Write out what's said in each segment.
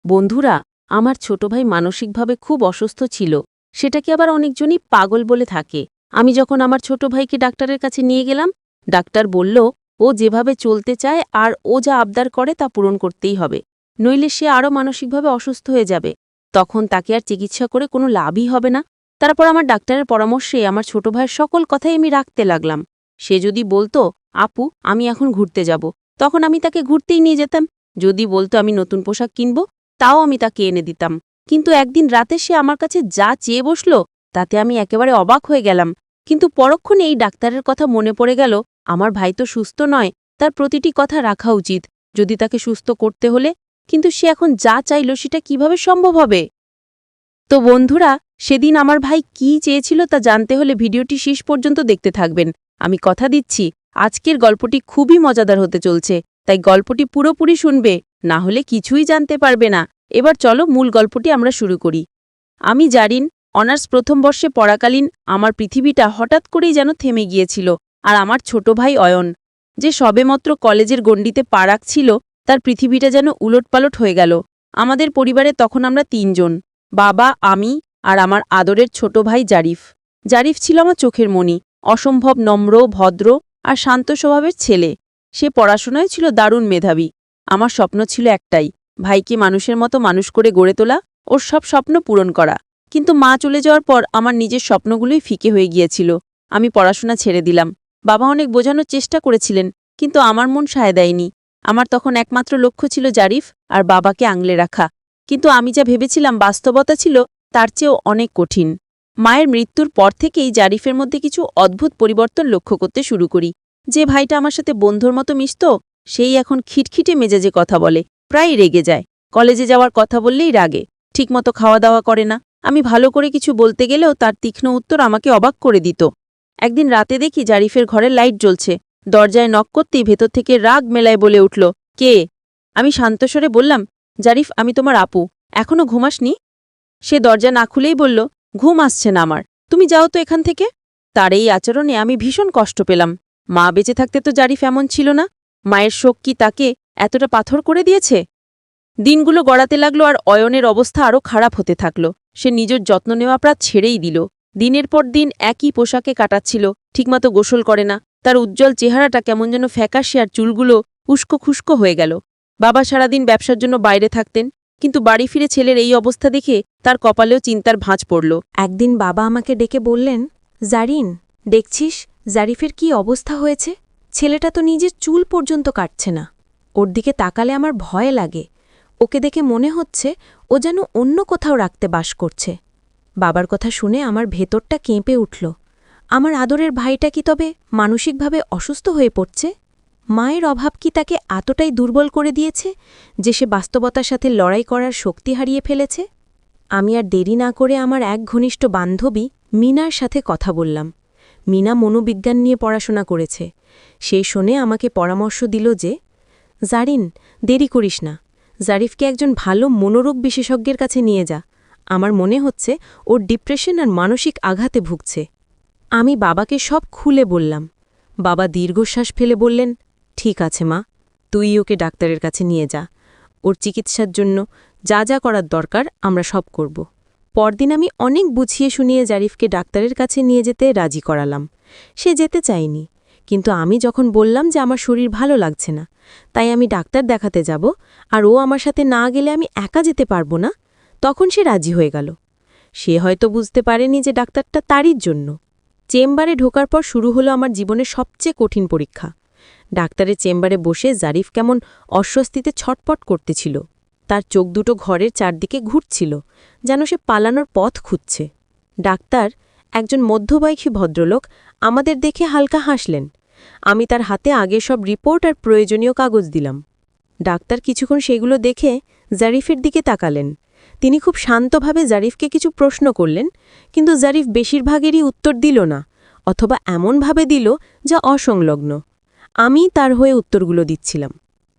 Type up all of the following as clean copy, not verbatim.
বন্ধুরা, আমার ছোট ভাই মানসিকভাবে খুব অসুস্থ ছিল। সেটাকে আবার অনেকজনই পাগল বলে থাকে। আমি যখন আমার ছোট ভাইকে ডাক্তারের কাছে নিয়ে গেলাম, ডাক্তার বলল ও যেভাবে চলতে চায় আর ও যা আবদার করে তা পূরণ করতেই হবে, নইলে সে আরও মানসিকভাবে অসুস্থ হয়ে যাবে। তখন তাকে আর চিকিৎসা করে কোনো লাভই হবে না। তারপর আমার ডাক্তারের পরামর্শে আমার ছোট ভাইয়ের সকল কথাই আমি রাখতে লাগলাম। সে যদি বলতো, আপু আমি এখন ঘুরতে যাব, তখন আমি তাকে ঘুরতেই নিয়ে যেতাম। যদি বলতো আমি নতুন পোশাক কিনব, তাও আমি তাকে এনে দিতাম। কিন্তু একদিন রাতে সে আমার কাছে যা চেয়ে বসল, তাতে আমি একেবারে অবাক হয়ে গেলাম। কিন্তু পরক্ষণে এই ডাক্তারের কথা মনে পড়ে গেল, আমার ভাই তো সুস্থ নয়, তার প্রতিটি কথা রাখা উচিত যদি তাকে সুস্থ করতে হলে। কিন্তু সে এখন যা চাইল সেটা কিভাবে সম্ভব হবে? তো বন্ধুরা, সেদিন আমার ভাই কী চেয়েছিল তা জানতে হলে ভিডিওটি শেষ পর্যন্ত দেখতে থাকবেন। আমি কথা দিচ্ছি, আজকের গল্পটি খুবই মজাদার হতে চলছে, তাই গল্পটি পুরোপুরি শুনবে, না হলে কিছুই জানতে পারবে না। এবার চলো মূল গল্পটি আমরা শুরু করি। আমি জারিন, অনার্স প্রথম বর্ষে পড়াকালীন আমার পৃথিবীটা হঠাৎ করেই যেন থেমে গিয়েছিল। আর আমার ছোট ভাই অয়ন, যে সবেমাত্র কলেজের গণ্ডিতে পা রাখছিল, তার পৃথিবীটা যেন উলটপালট হয়ে গেল। আমাদের পরিবারে তখন আমরা তিনজন, বাবা, আমি আর আমার আদরের ছোট ভাই জারিফ। জারিফ ছিল আমার চোখের মণি, অসম্ভব নম্র, ভদ্র আর শান্ত স্বভাবের ছেলে। সে পড়াশোনায় ছিল দারুণ মেধাবী। আমার স্বপ্ন ছিল একটাই, ভাইকে মানুষের মতো মানুষ করে গড়ে তোলা, ওর সব স্বপ্ন পূরণ করা। কিন্তু মা চলে যাওয়ার পর আমার নিজের স্বপ্নগুলোই ফিকে হয়ে গিয়েছিল। আমি পড়াশোনা ছেড়ে দিলাম। বাবা অনেক বোঝানোর চেষ্টা করেছিলেন, কিন্তু আমার মন সায় দেয়নি। আমার তখন একমাত্র লক্ষ্য ছিল জারিফ আর বাবাকে আংলে রাখা। কিন্তু আমি যা ভেবেছিলাম বাস্তবতা ছিল তার চেয়েও অনেক কঠিন। মায়ের মৃত্যুর পর থেকেই জারিফের মধ্যে কিছু অদ্ভুত পরিবর্তন লক্ষ্য করতে শুরু করি। যে ভাইটা আমার সাথে বন্ধুর মতো মিশত, সেই এখন খিটখিটে মেজাজে কথা বলে, প্রায় রেগে যায়। কলেজে যাওয়ার কথা বললেই রাগে, ঠিকমতো খাওয়া দাওয়া করে না। আমি ভালো করে কিছু বলতে গেলেও তার তীক্ষ্ণ উত্তর আমাকে অবাক করে দিত। একদিন রাতে দেখি জারিফের ঘরের লাইট জ্বলছে। দরজায় নক করতেই ভেতর থেকে রাগ মেলায় বলে উঠল, কে? আমি শান্তস্বরে বললাম, জারিফ, আমি তোমার আপু। এখনও ঘুমাসনি? সে দরজা না খুলেই বলল, ঘুম আসছে না আমার, তুমি যাও তো এখান থেকে। তার এই আচরণে আমি ভীষণ কষ্ট পেলাম। মা বেঁচে থাকতে তো জারিফ এমন ছিল না। মায়ের শোক কি তাকে এতটা পাথর করে দিয়েছে? দিনগুলো গড়াতে লাগলো আর অয়নের অবস্থা আরও খারাপ হতে থাকল। সে নিজের যত্ন নেওয়া প্রায় ছেড়েই দিল। দিনের পর দিন একই পোশাকে কাটাচ্ছিল, ঠিকমতো গোসল করে না। তার উজ্জ্বল চেহারাটা কেমন যেন ফ্যাকাশে আর চুলগুলো উস্কো খুস্কো হয়ে গেল। বাবা সারাদিন ব্যবসার জন্য বাইরে থাকতেন, কিন্তু বাড়ি ফিরে ছেলের এই অবস্থা দেখে তার কপালেও চিন্তার ভাঁজ পড়ল। একদিন বাবা আমাকে ডেকে বললেন, জারিন, দেখছিস জারিফের কি অবস্থা হয়েছে? ছেলেটা তো নিজের চুল পর্যন্ত কাটছে না। ওর দিকে তাকালে আমার ভয় লাগে। ওকে দেখে মনে হচ্ছে ও যেন অন্য কোথাও রাখতে বাস করছে। বাবার কথা শুনে আমার ভেতরটা কেঁপে উঠল। আমার আদরের ভাইটা কি তবে মানসিকভাবে অসুস্থ হয়ে পড়ছে? মায়ের অভাব কি তাকে এতটাই দুর্বল করে দিয়েছে যে সে বাস্তবতার সাথে লড়াই করার শক্তি হারিয়ে ফেলেছে? আমি আর দেরি না করে আমার এক ঘনিষ্ঠ বান্ধবী মিনার সাথে কথা বললাম। মিনা মনোবিজ্ঞান নিয়ে পড়াশোনা করেছে। সেই শুনে আমাকে পরামর্শ দিল যে, জারিন, দেরি করিস না, জারিফকে একজন ভালো মনোরোগ বিশেষজ্ঞের কাছে নিয়ে যা। আমার মনে হচ্ছে ওর ডিপ্রেশন আর মানসিক আঘাতে ভুগছে। আমি বাবাকে সব খুলে বললাম। বাবা দীর্ঘশ্বাস ফেলে বললেন, ঠিক আছে মা, তুই ওকে ডাক্তারের কাছে নিয়ে যা। ওর চিকিৎসার জন্য যা যা করার দরকার আমরা সব করব। পরদিন আমি অনেক বুঝিয়ে শুনিয়ে জারিফকে ডাক্তারের কাছে নিয়ে যেতে রাজি করালাম। সে যেতে চায়নি, কিন্তু আমি যখন বললাম যে আমার শরীর ভালো লাগছে না, তাই আমি ডাক্তার দেখাতে যাব আর ও আমার সাথে না গেলে আমি একা যেতে পারবো না, তখন সে রাজি হয়ে গেল। সে হয়তো বুঝতে পারেনি যে ডাক্তারটা তারই জন্য। চেম্বারে ঢোকার পর শুরু হলো আমার জীবনের সবচেয়ে কঠিন পরীক্ষা। ডাক্তারের চেম্বারে বসে জারিফ কেমন অস্বস্তিতে ছটপট করতেছিল। তার চোখ দুটো ঘরের চারদিকে ঘুরছিল, যেন সে পালানোর পথ খুঁজছে। ডাক্তার, একজন মধ্যবয়সী ভদ্রলোক, আমাদের দেখে হালকা হাসলেন। আমি তার হাতে আগের সব রিপোর্ট আর প্রয়োজনীয় কাগজ দিলাম। ডাক্তার কিছুক্ষণ সেগুলো দেখে জারিফের দিকে তাকালেন। তিনি খুব শান্তভাবে জারিফকে কিছু প্রশ্ন করলেন, কিন্তু জারিফ বেশিরভাগেরই উত্তর দিল না, অথবা এমনভাবে দিল যা অসংলগ্ন। আমি তার হয়ে উত্তরগুলো দিচ্ছিলাম।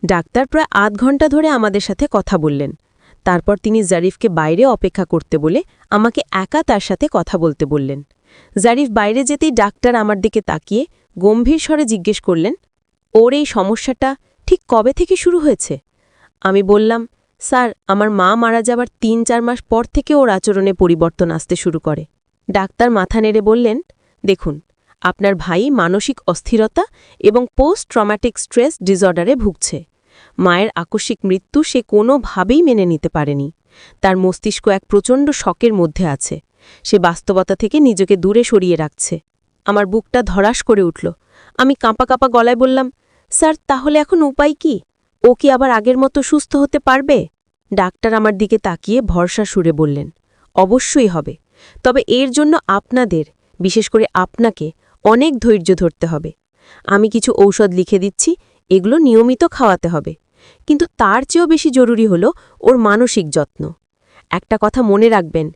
ডাক্তার প্রায় আধ ঘন্টা ধরে আমাদের সাথে কথা বললেন। তারপর তিনি জারিফকে বাইরে অপেক্ষা করতে বলে আমাকে একা তার সাথে কথা বলতে বললেন। জারিফ বাইরে যেতেই ডাক্তার আমার দিকে তাকিয়ে গম্ভীর স্বরে জিজ্ঞেস করলেন, ওর এই সমস্যাটা ঠিক কবে থেকে শুরু হয়েছে? আমি বললাম, স্যার, আমার মা মারা যাবার ৩-৪ মাস পর থেকে ওর আচরণে পরিবর্তন আসতে শুরু করে। ডাক্তার মাথা নেড়ে বললেন, দেখুন, আপনার ভাই মানসিক অস্থিরতা এবং পোস্ট ট্রমাটিক স্ট্রেস ডিসঅর্ডারে ভুগছে। মায়ের আকস্মিক মৃত্যু সে কোনোভাবেই মেনে নিতে পারেনি। তার মস্তিষ্ক এক প্রচণ্ড শকের মধ্যে আছে। সে বাস্তবতা থেকে নিজেকে দূরে সরিয়ে রাখছে। আমার বুকটা ধরাস করে উঠল। আমি কাঁপা কাঁপা গলায় বললাম, স্যার, তাহলে এখন উপায় কি? ও কি আবার আগের মতো সুস্থ হতে পারবে? ডাক্তার আমার দিকে তাকিয়ে ভরসা সুরে বললেন, অবশ্যই হবে। তবে এর জন্য আপনাদের, বিশেষ করে আপনাকে, অনেক ধৈর্য ধরতে হবে। আমি কিছু ঔষধ লিখে দিচ্ছি, এগুলো নিয়মিত খাওয়াতে হবে। কিন্তু তার চেয়েও বেশি জরুরি হলো ওর মানসিক যত্ন। একটা কথা মনে রাখবেন,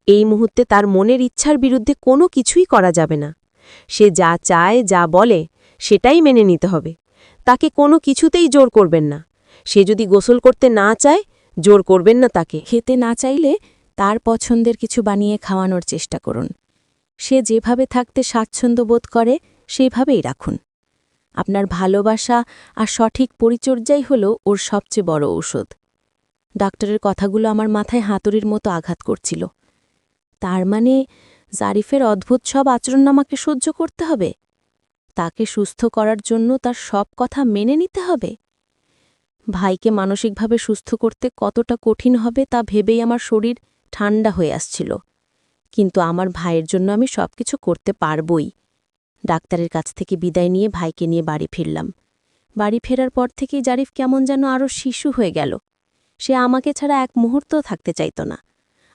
এই মুহূর্তে তার মনের ইচ্ছার বিরুদ্ধে কোনো কিছুই করা যাবে না। সে যা চায়, যা বলে, সেটাই মেনে নিতে হবে। তাকে কোনো কিছুতেই জোর করবেন না। সে যদি গোসল করতে না চায়, জোর করবেন না তাকে। খেতে না চাইলে তার পছন্দের কিছু বানিয়ে খাওয়ানোর চেষ্টা করুন। সে যেভাবে থাকতে স্বাচ্ছন্দ্য বোধ করে সেইভাবেই রাখুন। আপনার ভালোবাসা আর সঠিক পরিচর্যাই হল ওর সবচেয়ে বড় ঔষধ। ডাক্তারের কথাগুলো আমার মাথায় হাতুড়ির মতো আঘাত করছিল। তার মানে জারিফের অদ্ভুত সব আচরণ আমাকে সহ্য করতে হবে? তাকে সুস্থ করার জন্য তার সব কথা মেনে নিতে হবে? ভাইকে মানসিকভাবে সুস্থ করতে কতটা কঠিন হবে তা ভেবেই আমার শরীর ঠান্ডা হয়ে আসছিল। কিন্তু আমার ভাইয়ের জন্য আমি সবকিছু করতে পারবই। ডাক্তারের কাছ থেকে বিদায় নিয়ে ভাইকে নিয়ে বাড়ি ফিরলাম। বাড়ি ফেরার পর থেকেই জারিফ কেমন যেন আরও শিশু হয়ে গেল। সে আমাকে ছাড়া এক মুহূর্তও থাকতে চাইত না।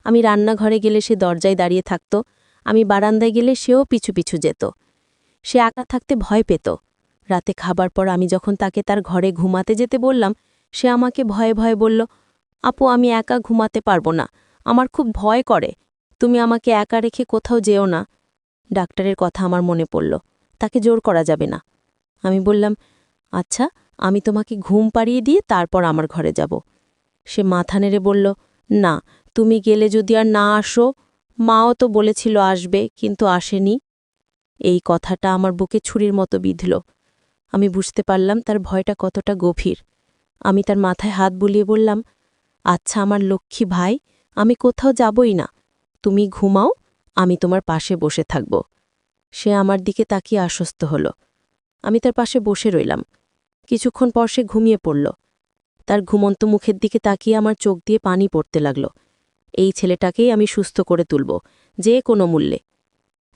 আমি রান্নাঘরে গেলে সে দরজায় দাঁড়িয়ে থাকত, আমি বারান্দায় গেলে সেও পিছু পিছু যেত। সে একা থাকতে ভয় পেত। রাতে খাবার পর আমি যখন তাকে তার ঘরে ঘুমাতে যেতে বললাম, সে আমাকে ভয়ে ভয়ে বলল, আপু, আমি একা ঘুমাতে পারবো না, আমার খুব ভয় করে, তুমি আমাকে একা রেখে কোথাও যেও না। ডাক্তারের কথা আমার মনে পড়ল, তাকে জোর করা যাবে না। আমি বললাম, আচ্ছা, আমি তোমাকে ঘুম পাড়িয়ে দিয়ে তারপর আমার ঘরে যাব। সে মাথা নেড়ে বলল, না, তুমি গেলে যদি আর না আসো, মাও তো বলেছিল আসবে, কিন্তু আসেনি। এই কথাটা আমার বুকে ছুরির মতো বিঁধল। আমি বুঝতে পারলাম তার ভয়টা কতটা গভীর। আমি তার মাথায় হাত বুলিয়ে বললাম, আচ্ছা আমার লক্ষ্মী ভাই, আমি কোথাও যাবই না, তুমি ঘুমাও, আমি তোমার পাশে বসে থাকব। সে আমার দিকে তাকিয়ে আশ্বস্ত হল। আমি তার পাশে বসে রইলাম। কিছুক্ষণ পর সে ঘুমিয়ে পড়ল। তার ঘুমন্ত মুখের দিকে তাকিয়ে আমার চোখ দিয়ে পানি পড়তে লাগল। এই ছেলেটাকেই আমি সুস্থ করে তুলব, যে কোনো মূল্যে।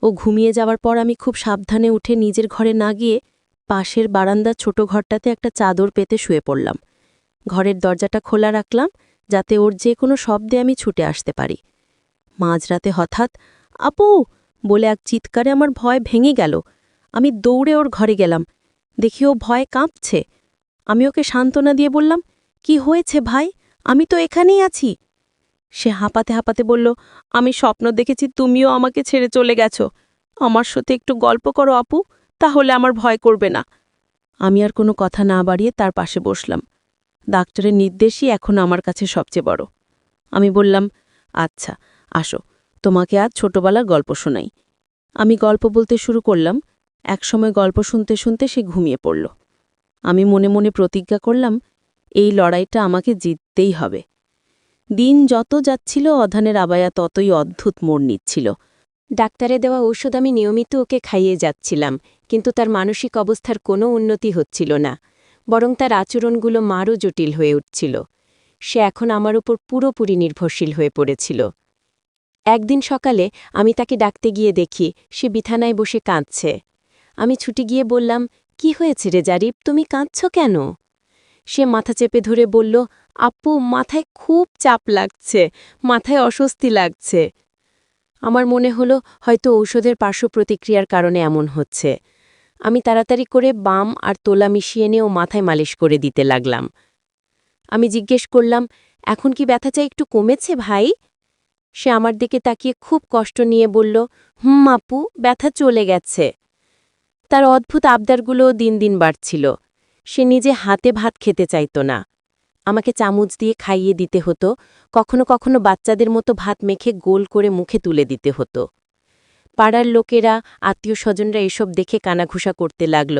ও ঘুমিয়ে যাওয়ার পর আমি খুব সাবধানে উঠে নিজের ঘরে না গিয়ে পাশের বারান্দার ছোট ঘরটাতে একটা চাদর পেতে শুয়ে পড়লাম। ঘরের দরজাটা খোলা রাখলাম, যাতে ওর যে কোনো শব্দে আমি ছুটে আসতে পারি। মাঝরাতে হঠাৎ আপু বলে এক চিৎকারে আমার ভয় ভেঙে গেল। আমি দৌড়ে ওর ঘরে গেলাম। দেখি ও ভয়ে কাঁপছে। আমি ওকে সান্ত্বনা দিয়ে বললাম, কি হয়েছে ভাই, আমি তো এখানেই আছি। সে হাঁপাতে হাঁপাতে বলল, আমি স্বপ্ন দেখেছি তুমিও আমাকে ছেড়ে চলে গেছো। আমার সাথে একটু গল্প করো আপু, তাহলে আমার ভয় করবে না। আমি আর কোনো কথা না বাড়িয়ে তার পাশে বসলাম। ডাক্তারের নির্দেশই এখন আমার কাছে সবচেয়ে বড়। আমি বললাম, আচ্ছা আসো, তোমাকে আজ ছোটবেলার গল্প শোনাই। আমি গল্প বলতে শুরু করলাম। একসময় গল্প শুনতে শুনতে সে ঘুমিয়ে পড়ল। আমি মনে মনে প্রতিজ্ঞা করলাম, এই লড়াইটা আমাকে জিততেই হবে। দিন যত যাচ্ছিল অধানের আবায়া ততই অদ্ভুত মোড় নিচ্ছিল। ডাক্তারে দেওয়া ঔষধ আমি নিয়মিত ওকে খাইয়ে যাচ্ছিলাম, কিন্তু তার মানসিক অবস্থার কোনো উন্নতি হচ্ছিল না, বরং তার আচরণগুলো মারও জটিল হয়ে উঠছিল। সে এখন আমার উপর পুরোপুরি নির্ভরশীল হয়ে পড়েছিল। একদিন সকালে আমি তাকে ডাকতে গিয়ে দেখি সে বিছানায় বসে কাঁদছে। আমি ছুটে গিয়ে বললাম, কি হয়েছে রে জারিফ, তুমি কাঁদছ কেন? সে মাথা চেপে ধরে বলল, আপু, মাথায় খুব চাপ লাগছে, মাথায় অস্বস্তি লাগছে। আমার মনে হলো হয়তো ঔষধের পার্শ্ব প্রতিক্রিয়ার কারণে এমন হচ্ছে। আমি তাড়াতাড়ি করে বাম আর তোলা মিশিয়ে নিয়ে ও মাথায় মালিশ করে দিতে লাগলাম। আমি জিজ্ঞেস করলাম, এখন কি ব্যথাটা একটু কমেছে ভাই? সে আমার দিকে তাকিয়ে খুব কষ্ট নিয়ে বলল, আপু, ব্যথা চলে গেছে। তার অদ্ভুত আবদারগুলোও দিন দিন বাড়ছিল। সে নিজে হাতে ভাত খেতে চাইত না। আমাকে চামচ দিয়ে খাইয়ে দিতে হতো, কখনো কখনো বাচ্চাদের মতো ভাত মেখে গোল করে মুখে তুলে দিতে হতো। পাড়ার লোকেরা, আত্মীয় স্বজনরা এসব দেখে কানাঘুষা করতে লাগল।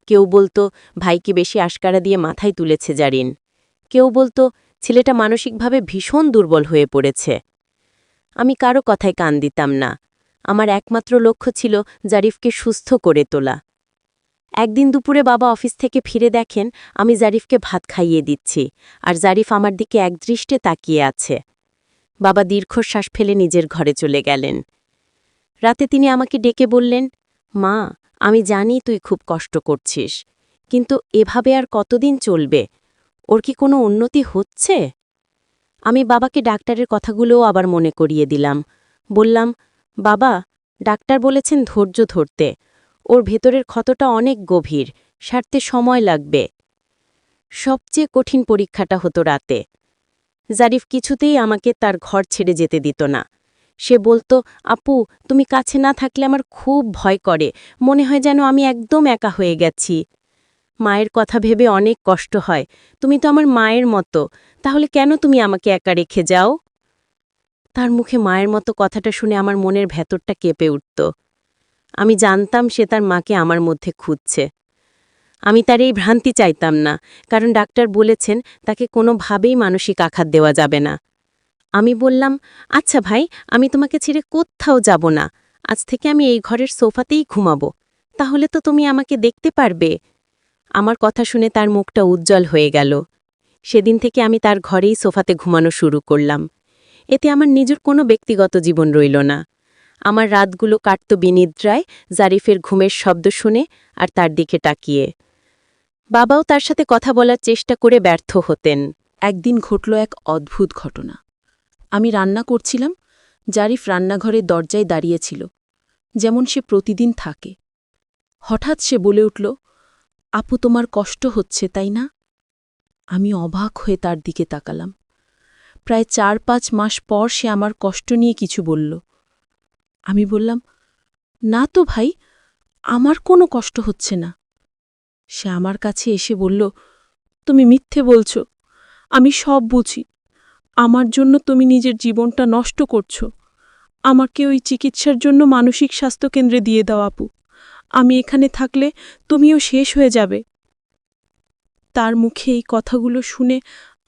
কেউ বলতো, ভাইকে বেশি আশকারা দিয়ে মাথায় তুলেছে জারিন। কেউ বলতো, ছেলেটা মানসিকভাবে ভীষণ দুর্বল হয়ে পড়েছে। আমি কারো কথায় কান দিতাম না। আমার একমাত্র লক্ষ্য ছিল জারিফকে সুস্থ করে তোলা। একদিন দুপুরে বাবা অফিস থেকে ফিরে দেখেন আমি জারিফকে ভাত খাইয়ে দিচ্ছি, আর জারিফ আমার দিকে একদৃষ্টে তাকিয়ে আছে। বাবা দীর্ঘশ্বাস ফেলে নিজের ঘরে চলে গেলেন। রাতে তিনি আমাকে ডেকে বললেন, মা, আমি জানি তুই খুব কষ্ট করছিস, কিন্তু এভাবে আর কতদিন চলবে? ওর কি কোনো উন্নতি হচ্ছে? আমি বাবাকে ডাক্তারের কথাগুলোও আবার মনে করিয়ে দিলাম। বললাম, বাবা, ডাক্তার বলেছেন ধৈর্য ধরতে। ওর ভেতরের ক্ষতটা অনেক গভীর, সারতে সময় লাগবে। সবচেয়ে কঠিন পরীক্ষাটা হতো রাতে। জারিফ কিছুতেই আমাকে তার ঘর ছেড়ে যেতে দিত না। সে বলতো, আপু, তুমি কাছে না থাকলে আমার খুব ভয় করে, মনে হয় যেন আমি একদম একা হয়ে গেছি। মায়ের কথা ভেবে অনেক কষ্ট হয়, তুমি তো আমার মায়ের মতো, তাহলে কেন তুমি আমাকে একা রেখে যাও? তার মুখে মায়ের মতো কথাটা শুনে আমার মনের ভেতরটা কেঁপে উঠত। আমি জানতাম সে তার মাকে আমার মধ্যে খুঁজছে। আমি তার এই ভ্রান্তি চাইতাম না, কারণ ডাক্তার বলেছেন তাকে কোনোভাবেই মানসিক আঘাত দেওয়া যাবে না। আমি বললাম, আচ্ছা ভাই, আমি তোমাকে ছেড়ে কোত্থাও যাব না। আজ থেকে আমি এই ঘরের সোফাতেই ঘুমাবো। তাহলে তো তুমি আমাকে দেখতে পারবে। আমার কথা শুনে তার মুখটা উজ্জ্বল হয়ে গেল। সেদিন থেকে আমি তার ঘরেই সোফাতে ঘুমানো শুরু করলাম। এতে আমার নিজের কোনো ব্যক্তিগত জীবন রইল না। আমার রাতগুলো কাটত বিনিদ্রায়, জারিফের ঘুমের শব্দ শুনে আর তার দিকে তাকিয়ে। বাবাও তার সাথে কথা বলার চেষ্টা করে ব্যর্থ হতেন। একদিন ঘটল এক অদ্ভুত ঘটনা। আমি রান্না করছিলাম, জারিফ রান্নাঘরের দরজায় দাঁড়িয়েছিল, যেমন সে প্রতিদিন থাকে। হঠাৎ সে বলে উঠল, আপু, তোমার কষ্ট হচ্ছে, তাই না? আমি অবাক হয়ে তার দিকে তাকালাম। প্রায় ৪-৫ মাস পর সে আমার কষ্ট নিয়ে কিছু বলল। আমি বললাম, না তো ভাই, আমার কোনো কষ্ট হচ্ছে না। সে আমার কাছে এসে বলল, তুমি মিথ্যে বলছ, আমি সব বুঝি। আমার জন্য তুমি নিজের জীবনটা নষ্ট করছ। আমাকে ওই চিকিৎসার জন্য মানসিক স্বাস্থ্যকেন্দ্রে দিয়ে দাও আপু। আমি এখানে থাকলে তুমিও শেষ হয়ে যাবে। তার মুখে এই কথাগুলো শুনে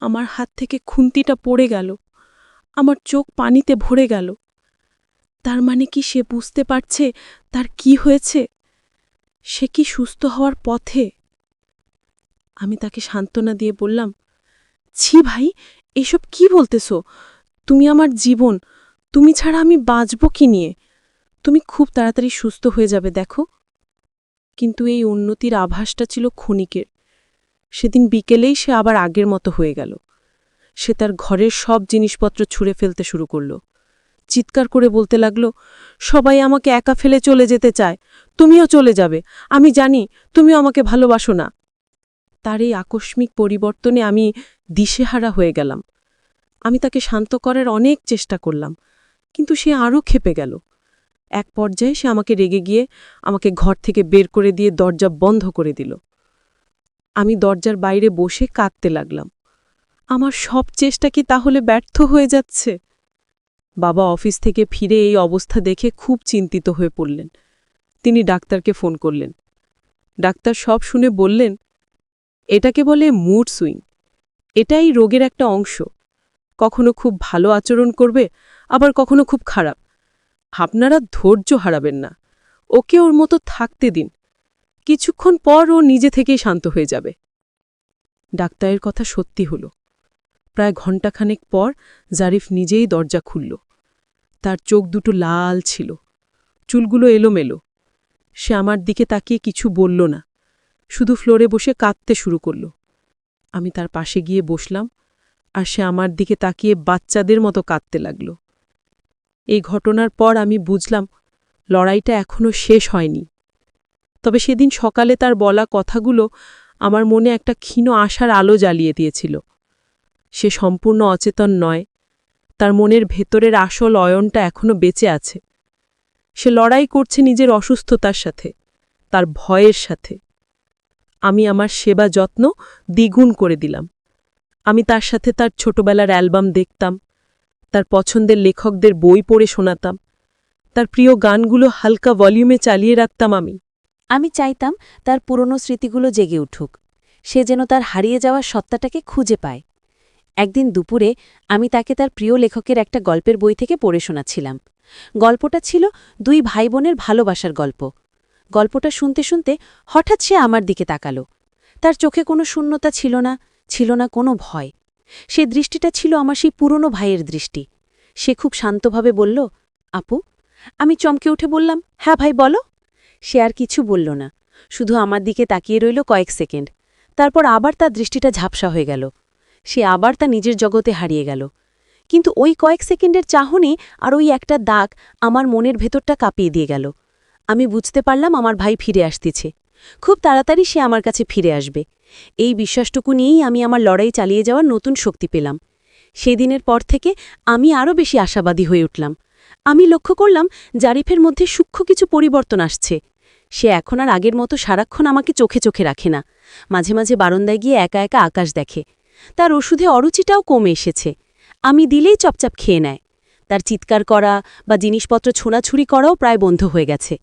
আমার হাত থেকে খুন্তিটা পড়ে গেল। আমার চোখ পানিতে ভরে গেল। তার মানে কি সে বুঝতে পারছে তার কি হয়েছে? সে কি সুস্থ হওয়ার পথে? আমি তাকে সান্ত্বনা দিয়ে বললাম, ছি ভাই, এসব কি বলতেছ? তুমি আমার জীবন, তুমি ছাড়া আমি বাঁচব কি নিয়ে? তুমি খুব তাড়াতাড়ি সুস্থ হয়ে যাবে, দেখো। কিন্তু এই উন্নতির আভাসটা ছিল ক্ষণিকের। সেদিন বিকেলেই সে আবার আগের মতো হয়ে গেল। সে তার ঘরের সব জিনিসপত্র ছুঁড়ে ফেলতে শুরু করল। চিৎকার করে বলতে লাগল, সবাই আমাকে একা ফেলে চলে যেতে চায়, তুমিও চলে যাবে। আমি জানি তুমিও আমাকে ভালোবাসো না। তার এই আকস্মিক পরিবর্তনে আমি দিশেহারা হয়ে গেলাম। আমি তাকে শান্ত করার অনেক চেষ্টা করলাম, কিন্তু সে আরও ক্ষেপে গেল। এক পর্যায়ে সে আমাকে রেগে গিয়ে আমাকে ঘর থেকে বের করে দিয়ে দরজা বন্ধ করে দিল। আমি দরজার বাইরে বসে কাঁদতে লাগলাম। আমার সব চেষ্টা কি তাহলে ব্যর্থ হয়ে যাচ্ছে? বাবা অফিস থেকে ফিরে এই অবস্থা দেখে খুব চিন্তিত হয়ে পড়লেন। তিনি ডাক্তারকে ফোন করলেন। ডাক্তার সব শুনে বললেন, এটাকে বলে মুড সুইং। এটাই রোগের একটা অংশ। কখনো খুব ভালো আচরণ করবে, আবার কখনো খুব খারাপ। আপনারা ধৈর্য হারাবেন না, ওকে ওর মতো থাকতে দিন। কিছুক্ষণ পর ও নিজে থেকেই শান্ত হয়ে যাবে। ডাক্তারের কথা সত্যি হল। প্রায় ঘণ্টাখানেক পর জারিফ নিজেই দরজা খুলল। তার চোখ দুটো লাল ছিল, চুলগুলো এলোমেলো। সে আমার দিকে তাকিয়ে কিছু বলল না, শুধু ফ্লোরে বসে কাঁদতে শুরু করল। আমি তার পাশে গিয়ে বসলাম, আর সে আমার দিকে তাকিয়ে বাচ্চাদের মতো কাঁদতে লাগল। এই ঘটনার পর আমি বুঝলাম লড়াইটা এখনও শেষ হয়নি। তবে সেদিন সকালে তার বলা কথাগুলো আমার মনে একটা ক্ষীণ আশার আলো জ্বালিয়ে দিয়েছিল। সে সম্পূর্ণ অচেতন নয়, তার মনের ভেতরের আসল অয়নটা এখনও বেঁচে আছে। সে লড়াই করছে নিজের অসুস্থতার সাথে, তার ভয়ের সাথে। আমি আমার সেবা যত্ন দ্বিগুণ করে দিলাম। আমি তার সাথে তার ছোটবেলার অ্যালবাম দেখতাম, তার পছন্দের লেখকদের বই পড়ে শোনাতাম, তার প্রিয় গানগুলো হালকা ভলিউমে চালিয়ে রাখতাম। আমি চাইতাম তার পুরনো স্মৃতিগুলো জেগে উঠুক, সে যেন তার হারিয়ে যাওয়া সত্তাটাকে খুঁজে পায়। একদিন দুপুরে আমি তাকে তার প্রিয় লেখকের একটা গল্পের বই থেকে পড়ে শোনাচ্ছিলাম। গল্পটা ছিল দুই ভাই বোনের ভালোবাসার গল্প। গল্পটা শুনতে শুনতে হঠাৎ সে আমার দিকে তাকালো। তার চোখে কোনো শূন্যতা ছিল না কোনো ভয়। সে দৃষ্টিটা ছিল আমার সেই পুরনো ভাইয়ের দৃষ্টি। সে খুব শান্তভাবে বলল, আপু। আমি চমকে উঠে বললাম, হ্যাঁ ভাই বলো। সে আর কিছু বলল না, শুধু আমার দিকে তাকিয়ে রইল কয়েক সেকেন্ড। তারপর আবার তার দৃষ্টিটা ঝাপসা হয়ে গেল। সে আবার তা নিজের জগতে হারিয়ে গেল। কিন্তু ওই কয়েক সেকেন্ডের চাহনি আর ওই একটা দাগ আমার মনের ভেতরটা কাঁপিয়ে দিয়ে গেল। আমি বুঝতে পারলাম আমার ভাই ফিরে আসতেছে। খুব তাড়াতাড়ি সে আমার কাছে ফিরে আসবে। এই বিশ্বাসটুকু নিয়েই আমি আমার লড়াই চালিয়ে যাওয়ার নতুন শক্তি পেলাম। সেদিনের পর থেকে আমি আরও বেশি আশাবাদী হয়ে উঠলাম। আমি লক্ষ্য করলাম জারিফের মধ্যে সূক্ষ্ম কিছু পরিবর্তন আসছে। সে এখন আর আগের মতো সারাক্ষণ আমাকে চোখে চোখে রাখে না। মাঝে মাঝে বারান্দায় গিয়ে একা একা আকাশ দেখে। তার ওষুধে অরুচিটাও কমে এসেছে। আমি দিলেই চপচাপ খেয়ে নেয়। তার চিৎকার করা বা জিনিসপত্র ছোঁড়াছুড়ি করাও প্রায় বন্ধ হয়ে গেছে।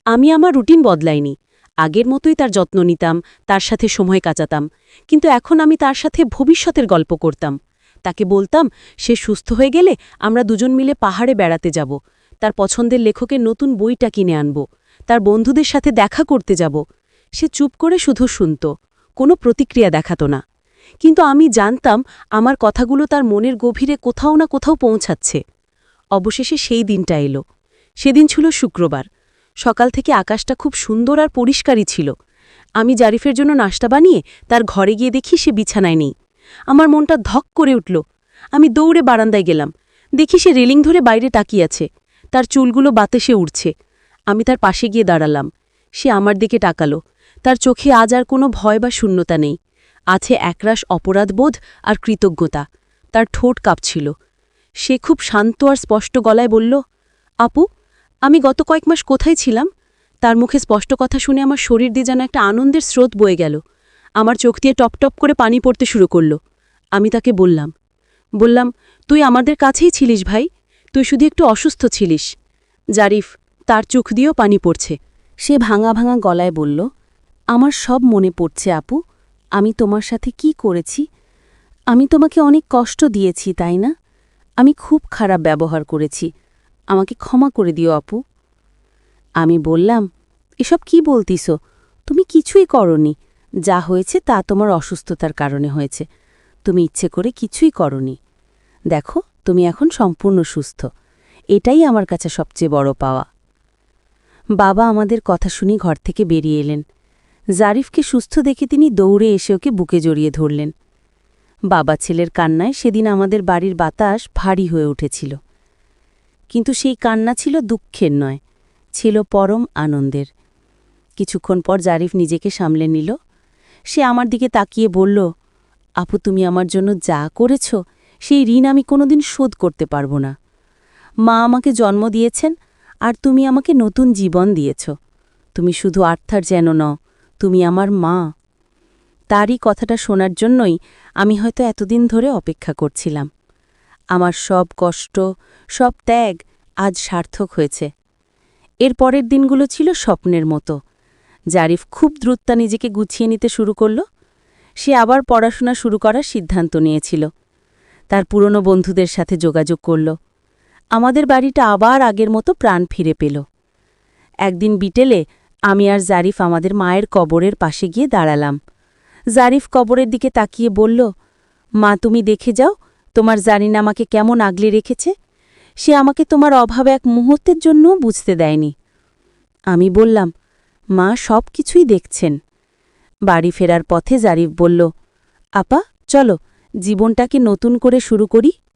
আমি আমার রুটিন বদলাইনি। আগের মতোই তার যত্ন নিতাম, তার সাথে সময় কাটাতাম। কিন্তু এখন আমি তার সাথে ভবিষ্যতের গল্প করতাম। তাকে বলতাম সে সুস্থ হয়ে গেলে আমরা দুজন মিলে পাহাড়ে বেড়াতে যাব, তার পছন্দের লেখকের নতুন বইটা কিনে আনব, তার বন্ধুদের সাথে দেখা করতে যাব। সে চুপ করে শুধু শুনত, কোনো প্রতিক্রিয়া দেখাত না। কিন্তু আমি জানতাম আমার কথাগুলো তার মনের গভীরে কোথাও না কোথাও পৌঁছাচ্ছে। অবশেষে সেই দিনটা এলো। সেদিন ছিল শুক্রবার। সকাল থেকে আকাশটা খুব সুন্দর আর পরিষ্কারই ছিল। আমি জারিফের জন্য নাশতা বানিয়ে তার ঘরে গিয়ে দেখি সে বিছানায় নেই। আমার মনটা ধক করে উঠল। আমি দৌড়ে বারান্দায় গেলাম। দেখি সে রেলিং ধরে বাইরে তাকিয়ে আছে। তার চুলগুলো বাতাসে উড়ছে। আমি তার পাশে গিয়ে দাঁড়ালাম। সে আমার দিকে তাকালো। তার চোখে আজ আর কোনো ভয় বা শূন্যতা নেই। আছে একরাশ অপরাধবোধ আর কৃতজ্ঞতা। তার ঠোঁট কাঁপছিল। সে খুব শান্ত আর স্পষ্ট গলায় বলল, আপু, আমি গত কয়েক মাস কোথায় ছিলাম? তার মুখে স্পষ্ট কথা শুনে আমার শরীর দিয়ে যেন একটা আনন্দের স্রোত বয়ে গেল। আমার চোখ দিয়ে টপ টপ করে পানি পড়তে শুরু করল। আমি তাকে বললাম, তুই আমাদের কাছেই ছিলিস ভাই, তুই শুধু একটু অসুস্থ ছিলিস। জারিফ, তার চোখ দিয়েও পানি পড়ছে। সে ভাঙা ভাঙা গলায় বলল, আমার সব মনে পড়ছে আপু। আমি তোমার সাথে কি করেছি? আমি তোমাকে অনেক কষ্ট দিয়েছি, তাই না? আমি খুব খারাপ ব্যবহার করেছি। আমাকে ক্ষমা করে দিও আপু। আমি বললাম, এসব কি বলতিস? তুমি কিছুই করনি। যা হয়েছে তা তোমার অসুস্থতার কারণে হয়েছে। তুমি ইচ্ছে করে কিছুই করনি। দেখো, তুমি এখন সম্পূর্ণ সুস্থ। এটাই আমার কাছে সবচেয়ে বড় পাওয়া। বাবা আমাদের কথা শুনি ঘর থেকে বেরিয়ে এলেন। জারিফকে সুস্থ দেখে তিনি দৌড়ে এসে ওকে বুকে জড়িয়ে ধরলেন। বাবা ছেলের কান্নায় সেদিন আমাদের বাড়ির বাতাস ভারী হয়ে উঠেছিল। কিন্তু সেই কান্না ছিল দুঃখের নয়, ছিল পরম আনন্দের। কিছুক্ষণ পর জারিফ নিজেকে সামলে নিল। সে আমার দিকে তাকিয়ে বলল, আপু, তুমি আমার জন্য যা করেছ সেই ঋণ আমি কোনোদিন শোধ করতে পারব না। মা আমাকে জন্ম দিয়েছেন, আর তুমি আমাকে নতুন জীবন দিয়েছ। তুমি শুধু আর্থার যেন নও, তুমি আমার মা। তারই কথাটা শোনার জন্যই আমি হয়তো এতদিন ধরে অপেক্ষা করছিলাম। আমার সব কষ্ট, সব ত্যাগ আজ সার্থক হয়েছে। এর পরের দিনগুলো ছিল স্বপ্নের মতো। জারিফ খুব দ্রুত নিজেকে গুছিয়ে নিতে শুরু করল। সে আবার পড়াশোনা শুরু করার সিদ্ধান্ত নিয়েছিল। তার পুরনো বন্ধুদের সাথে যোগাযোগ করল। আমাদের বাড়িটা আবার আগের মতো প্রাণ ফিরে পেল। একদিন বিকেলে আমি আর জারিফ আমাদের মায়ের কবরের পাশে গিয়ে দাঁড়ালাম। জারিফ কবরের দিকে তাকিয়ে বলল, মা, তুমি দেখে যাও তোমার জারিন আমাকে কেমন আগলে রেখেছে। সে আমাকে তোমার অভাবে এক মুহূর্তের জন্যও বুঝতে দেয়নি। আমি বললাম, মা সব কিছুই দেখছেন। বাড়ি ফেরার পথে জারিফ বলল, আপা, চলো জীবনটাকে নতুন করে শুরু করি।